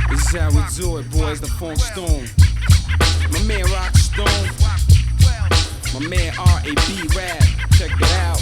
This is how we do it, boys. The Funk Stone. My man Rock Stone. My man R.A.B. Rap. Check it out.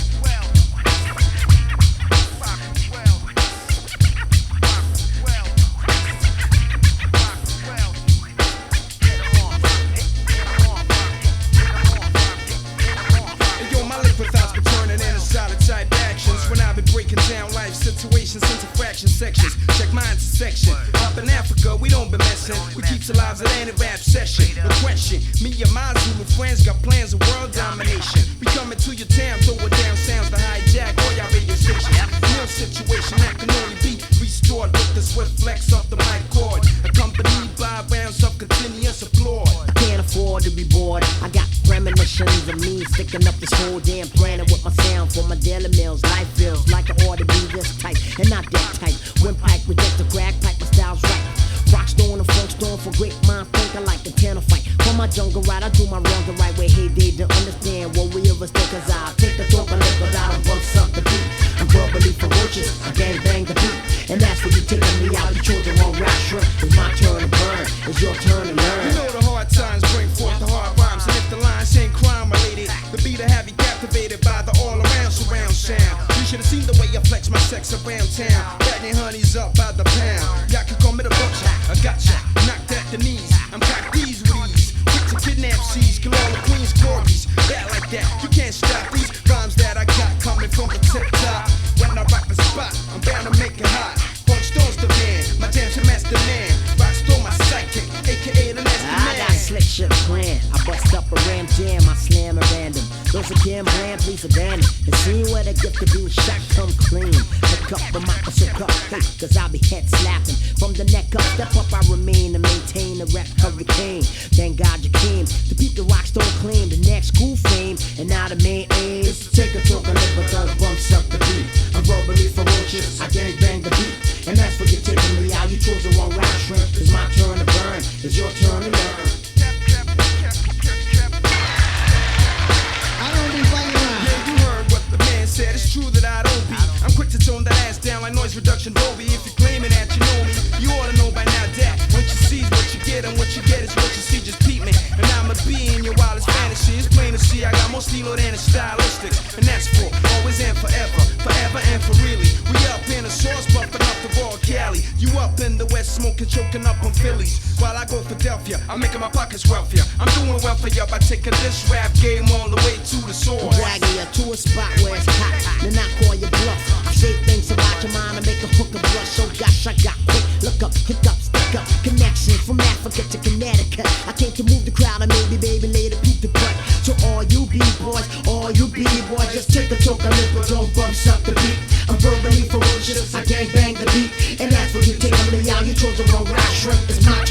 Breaking down life situations into fraction sections. Check my intersection. Up in Africa, we don't be messing. We keep the lives at any rap session. No question, me and my Zulu friends got plans of world domination. We coming to your town, throw it down sounds to hijack all y'all radio stations. Real situation that can only be restored with the swift flex off the mic cord, accompanied by rounds of continuous applause. I can't afford to be bored. I got premonitions of me sticking up this whole damn planet with my sound for my daily meals. Life feels like I ought to be this type and not that type. Windpipe reject the crack pipe, my style's right. Rock stone and funk stone for great mind think I like the tenor fight. For my jungle ride, I do my wrong the right way. Hey, they don't understand what we of us think, cause I take the talk and live without a bumps up the beat. I'm verbally ferocious, I gang bang the beat. And that's when you taking me out, you chose the wrong rap shrimp. It's my turn to burn, it's your turn to learn. You know the hard times bring forth the hard rhymes. And if the lines ain't crime related, the beat will have you captivated by the all around surround sound. You should have seen the way I flex my sex around town. Batting honeys up by the pound. Y'all can call me the butcher, I gotcha, knocked at the knees. I'm cocked these with ease, quick to kidnap C's, kill all the queens, corgis. That like that, you can't stop these rhymes that I got coming from the tip top. When I rock the spot, I'm bound to make it hot. Funk Stone's the man, my damn master man. Rock Stone, my sidekick, aka the nasty man. I got slick shit planned. I bust up a ram jam, I slam at random. Those again, plan, please abandon. And see where the gift to do shot come clean. Pick up the mic, so cup, cause I'll be head slapping. From the neck up, step up, I remain to maintain the rap hurricane. Thank God you came to keep the Rock Stone claim the next school fame. And now the main aim is to take a talk and live with those bumps up the beat. I'm verbally ferocious, I gang bang the beat. And that's what you're taking me out. You chose the wrong rap shrimp. It's my turn to burn, it's your turn to learn. Said it's true that I don't be. I'm quick to tone that ass down like noise reduction Dolby. If you're claiming that you know me, you ought to know by now that what you see is what you get, and what you get is what you see. Just peep me, and I'ma be in your wildest fantasy. It's plain to see I got more stilo than the stylistics, and that's for always and forever, forever and for really. We up in the source, bumping up the raw Cali. You up in the west, smoking, choking up on Phillies. While I go Philadelphia, I'm making my pockets wealthier. I'm doing well for you by taking this rap game all the way to the source. Dragging you to a spot where it's hot, then I call you bluff. I say things about your mind and make a hooker blush. So gosh, I got quick, look up, hook up, stick up. Connection from Africa to Connecticut. I came to move the crowd and maybe baby later peep the butt. So all you B-boys, just take a talk and live with don't bumps up the beat. I'm verbally ferocious, I gang bang the beat. And that's what you take on me out, you chose the wrong rap shrimp. It's my